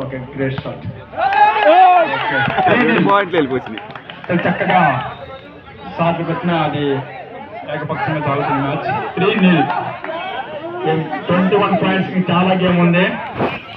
Okay great shot. పాయింట్లు వెళ్ళిపోతుంది. చక్కగా షాట్ పెట్టిన అది ఏకపక్షంగా సాగుతుంది మ్యాచ్. 3-0. 21 పాయింట్స్ కి చాలా గేమ్ ఉంది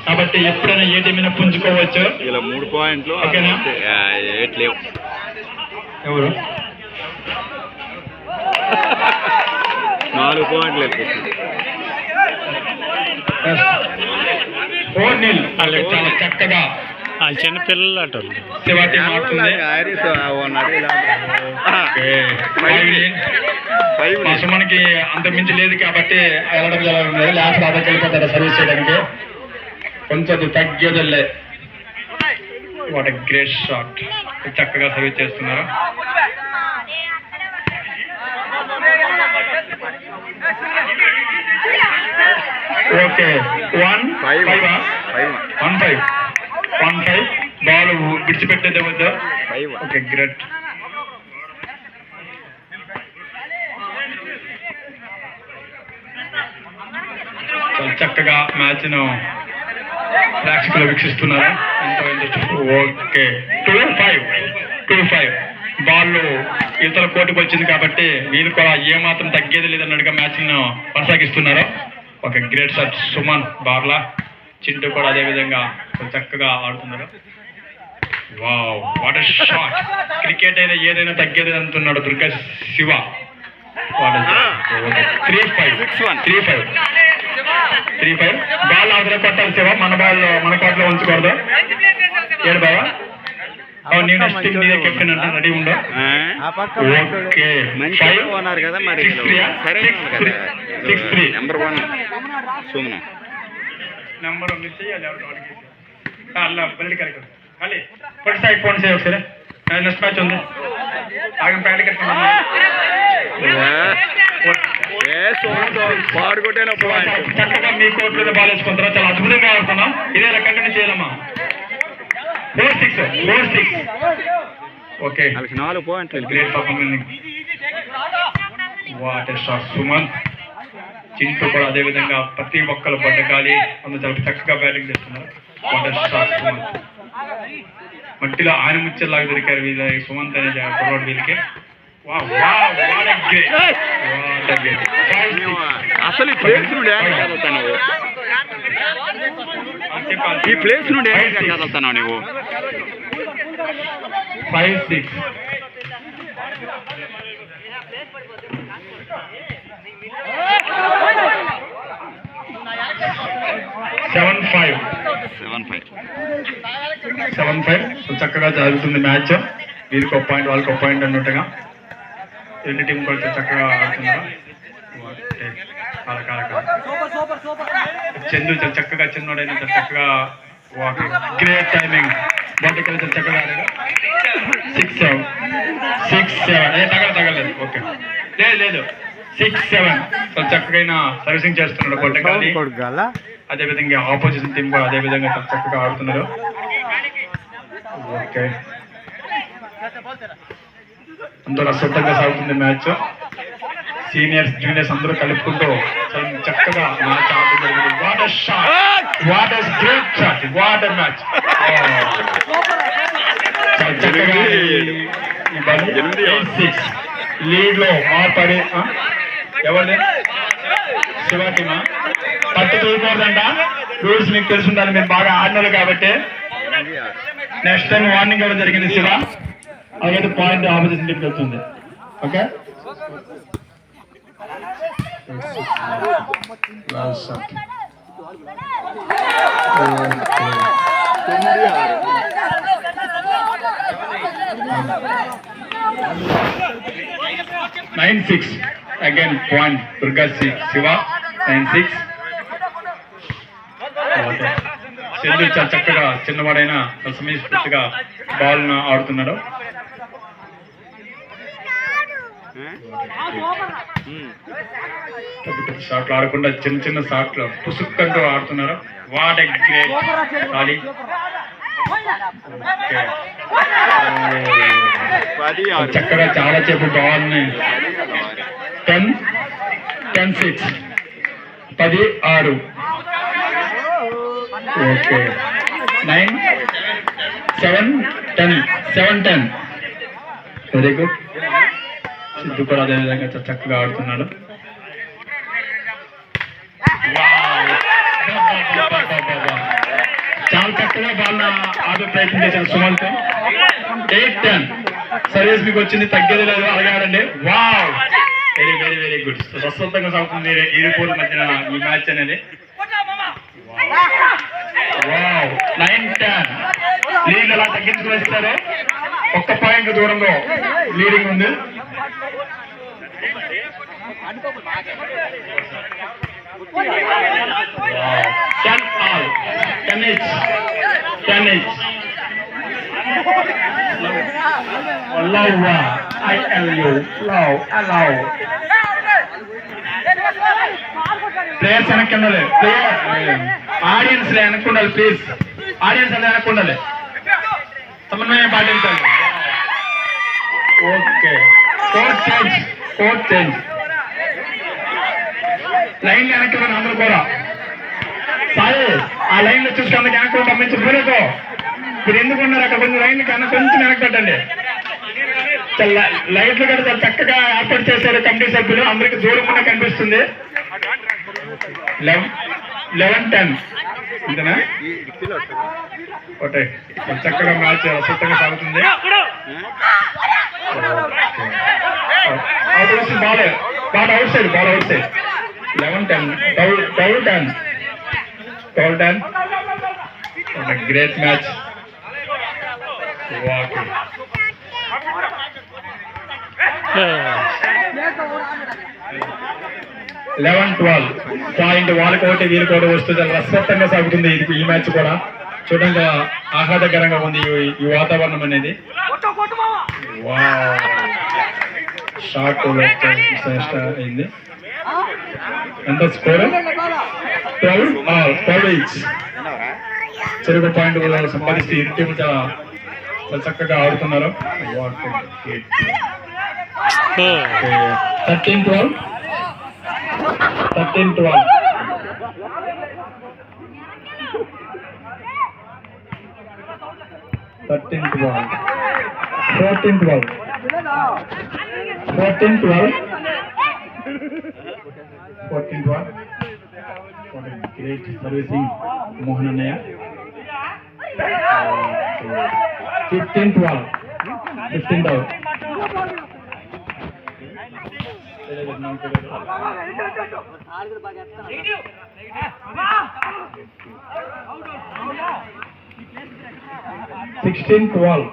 కాబట్టి ఎప్పుడైనా ఏ టీం అయినా పుంజుకోవచ్చు. ఇలా 3 పాయింట్లు ఓకేనా? ఏట్లేవు. ఎవరు 4 పాయింట్లు వెళ్ళిపోతుంది. 4-0. చాలా చక్కగా వాళ్ళు చిన్న పిల్లలు అటు శివ టీం ఆడుతుంది. మనకి అంత మించి లేదు కాబట్టి వెళ్ళడం జరగలేదు. లాస్ట్ అదకి వెళ్ళిపోతాడు సర్వీస్ చేయడానికి. కొంచెం తగ్గేదల్లే. What a great shot. చక్కగా సర్వీస్ చేస్తున్నారు. ఓకే 1-5 బాల్ విడిచిపెట్టేదే వద్దు. Okay great. చక్కగా మ్యాచ్ ను ప్రేక్షకులు వీక్షిస్తున్నారు. ఓకే 2-5 బాల్ ఇతర కోర్టుకు వచ్చింది కాబట్టి వీళ్ళు కూడా ఏమాత్రం తగ్గేది లేదన్నట్టుగా మ్యాచ్ ను కొనసాగిస్తున్నారు. Okay great shot Suman Barla. Chintu కూడా అదే విధంగా చక్కగా ఆడుతున్నారు. Wow what a shot. Cricket అయినా ఏదైనా తగ్గేది అంటున్నాడు దుర్గా శివ. 3-5 బాల్ అవతల కొట్టాలి శివ. మన బాల్ మన కోట్లో ఉంచకూడదు. ఏడు బావా నేను నెక్స్ట్ టీం మీద కెప్టెన్ అంటే రెడీ ఉండవు. ఓకే 6-3 నెంబర్ 1 సుమన నెంబర్ అలా బయట కరెక్ట్ మళ్ళీ పొట్టి సైడ్ ఫోన్ చేయ ఒకసారి. నెక్స్ట్ మ్యాచ్ ఉంది. ఆగం ప్యాడ్ చక్కగా మీ కోర్టు మీద బాల్ వేసుకుంటారా. చాలా అద్భుతంగా ఆడుతున్నాం. ఇదే కంటిన్యూ చేయాలమ్మా. 4-6 ఓకే 4 పాయింట్లు. Great performance. What a shot Suman. Chintu కూడా అదే విధంగా ప్రతి ఒక్కరు పడ్డగాలి అందులో చాలా చక్కగా బ్యాటింగ్ చేస్తున్నారు. What a shot Suman. మట్టిలో ఆయన ముచ్చేలాగా దొరికారు వీళ్ళ సుమంత్ అనే కుర్రాడు వీళ్ళకి. అసలు ఈ ప్లేస్ నుండి కదులుతావు నువ్వు. 5-6 7-5 చక్కగా జరుగుతుంది మ్యాచ్. వీరికి ఒక పాయింట్ వాళ్ళకి ఒక పాయింట్ అన్నట్టుగా రెండు టీం కూడా చక్కగా ఆడుతున్నారు. చందు చక్కగా చిన్నోడైన చక్కగా గ్రేట్ టైమింగ్. బొట్టకలు చక్కగా ఆడారు. 6-7 తగలేదు. ఓకే లేదు 6-7 చక్కగా సర్వీసింగ్ చేస్తున్నాడు బొట్టకల్ని. అదేవిధంగా ఆపోజిషన్ టీం కూడా అదే విధంగా చక్కగా ఆడుతున్నారు. ఓకే అందరూ అశ్రద్ధంగా సాగుతుంది మ్యాచ్. సీనియర్స్ జూనియర్స్ అందరూ కలుపుకుంటూ చక్కగా మ్యాచ్ ఆడడం జరిగింది. What a shot. What a great shot. What a match. చక్కగా లీడ్ లో మాపడి ఎవరి శివ టీమా పట్టు తూయకూడదంట. రూల్స్ మీకు తెలిసి ఉండాలి. మీరు బాగా ఆడినారు కాబట్టి నెక్స్ట్ టైం వార్నింగ్ ఇవ్వడం జరిగింది శివ. అలాగే పాయింట్ ఆపోజిషన్ టీంకి వెళ్తుంది. Okay 9-6 again point Durga Shiva 9-6. Chandu చక్కగా చిన్నవాడైన సమయస్ఫూర్తిగా బాల్ ఆడుతున్నాడు. షాట్లు ఆడకుండా చిన్న షాట్లు పుసుక్కంటూ ఆడుతున్నారు. వాట్ ఎ గ్రేట్ ఖాళీ. చక్కగా చాలా సేపు బాల్ ని 10-6 10-6 ఓకే 9, 7, 10. 7, 10. Very good. సిద్ధు కూడా అదేవిధంగా చక్కగా ఆడుతున్నాడు. చాలా చక్కగా బాల్ ఆడే ప్రయత్నం చేశాడు సుమంత్. 8, 10. సర్వీస్ మీకు వచ్చింది, తగ్గేది లేదు, అలాగే ఆడండి. Wow, very very very good. ప్రస్తుతంగా సాగుతుంది ఇరుపూర్ మధ్యన ఈ మ్యాచ్ అనేది. వావ్, 9, 10. లీడ్ ఎలా తగ్గించుకుని వేస్తారు. ఒక్క పాయింట్ దూరంలో లీడింగ్ ఉంది. Wow. 10 each. Allow, I tell you, allow. Players వెనక్కి ఉండాలి. ఆడియన్స్ వెనక్కి ఉండాలి ప్లీజ్. ఆడియన్స్ అలా వెనక్కి ఉండాలి. సమన్వయం పాటించాలి. Okay, court change. లైన్ వెనక్కి ఉన్న అందరూ కూడా సాయి ఆ లైన్ లో చూసుకున్న వెనక్కి పంపించి పూలతో మీరు ఎందుకు ఉన్నారు అక్కడ కొంచెం లైన్ కన్నా కొంచెం వెనక్కి పెట్టండి. లైట్లు కూడా చాలా చక్కగా ఏర్పాటు చేశారు కమిటీ సభ్యులు. అందరికి దూరంగా కనిపిస్తుంది. 11, 10 ఇంతనా? ఓకే, చక్కగా మ్యాచ్ అసత్తంగా సాగుతుంది. Ball out side 11, 10. Double 10. What a great match. Wow. 11, 12. Point వాళ్ళకోటి వీళ్ళకోటి వస్తుంది. రసవత్తంగా సాగుతుంది ఈ మ్యాచ్ కూడా. చూడండి ఆహ్లాదకరంగా ఉంది ఈ వాతావరణం అనేది. షార్ట్ అయింది. ఎంత స్కోర్? 12 ఈచ్. చెరుకు పాయింట్ సంపాదిస్తే ఇరు టీం చాలా చక్కగా ఆడుతున్నారు. 13, 12. 13, 12. 13, 12. 14, 12. 14, 12. 14, 12. What a great servicing, Mohan Annaya. 15, 12. 15 out. 16, 12.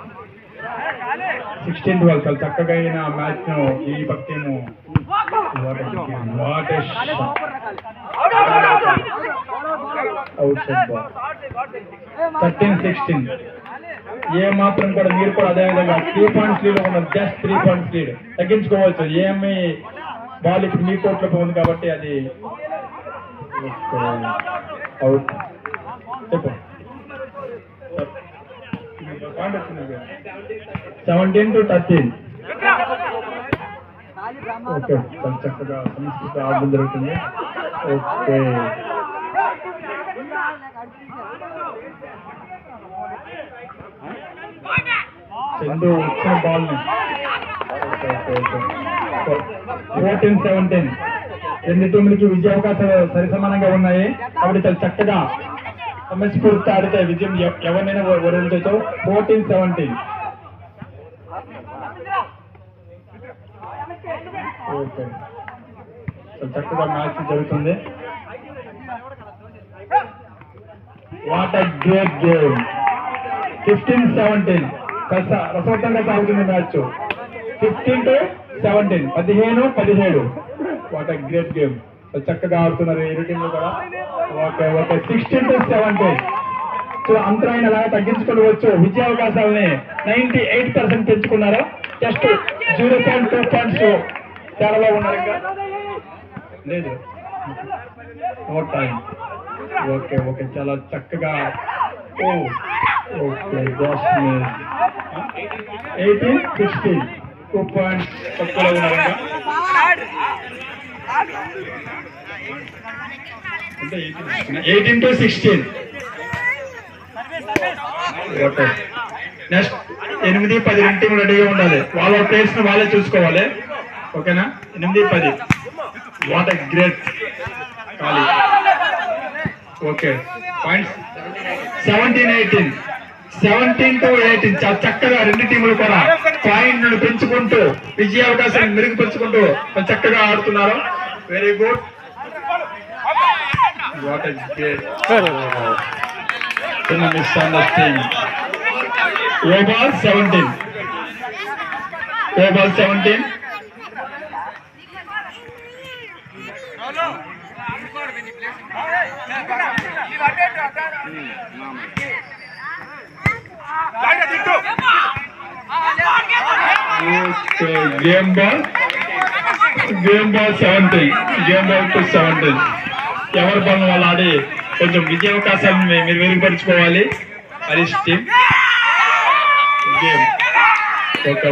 16, 12. చాలా చక్కగా అయిన మ్యాచ్ ను ఈ పక్కేమో అవుట్ సైడ్ బాల్. 13, 16. ఏ మాత్రం కూడా మీరు కూడా అదేవిధంగా 3 పాయింట్స్ లీడ్ ఉన్నారు. జస్ట్ 3 పాయింట్స్ లీడ్ తగ్గించుకోవచ్చు. ఏఎంఐ బాల్ ఇప్పుడు మీ కోర్టులో పోయింది కాబట్టి అది అవుట్. చెప్పు. 17 to 13. ఓకే, చాలా చక్కగా సంస్కృతి ఆడడం జరుగుతుంది. ఓకే, చందు వచ్చిన బాల్ ని 14, 17. రెండు టీములకి విజయ అవకాశాలు సరిసమానంగా ఉన్నాయి కాబట్టి చాలా చక్కగా సమస్ఫూర్తి ఆడితే విజయం ఎవరినైనా వరించవచ్చు. 14, 17. ఓకే, చాలా చక్కగా మ్యాచ్ జరుగుతుంది. What a great game. 15, 17. రసవత్తంగా సాగుతుంది match. 15 to 17. 15, 17. What a great game. చక్కగా ఆడుతున్నారు ఇరు టీంలు కూడా. Okay, 16 to 17. సో అంతరాయన లాగా తగ్గించుకోవచ్చు. విజయ అవకాశాలని 98% పెంచుకున్నారు. జస్ట్ 0.2 పాయింట్స్ తేడాలో ఉన్నారు. ఇంకా లేదు. Over time. ఓకే, చాలా చక్కగా. ఓకే, 18, 16. 2 పాయింట్స్ తక్కువలో ఉన్నారు. అంటే 18 to 16. ఓకే. నెక్స్ట్ 8-10 రెండు టీంలు రెడీగా ఉండాలి. వాళ్ళ ప్లేస్ ని వాళ్ళే చూసుకోవాలి. ఓకేనా? 8-10. వాట్ ఎ గ్రేట్ ఖాళీ. ఓకే. పాయింట్స్ 17-18. 17-18 చాలా చక్కగా రెండు టీములు కూడా పాయింట్లను పెంచుకుంటూ విజయ అవకాశాలను మెరుగుపరుచుకుంటూ చక్కగా ఆడుతున్నారు. Very good. What a great. చిన్న misunderstanding. Over 17. Over 17. Game ball 17. Game ball to 17. ఎవరి బాల్ వాళ్ళు ఆడి కొంచెం విజయ అవకాశాలను మీరు మెరుగుపరుచుకోవాలి. Harish team game. ఓకే.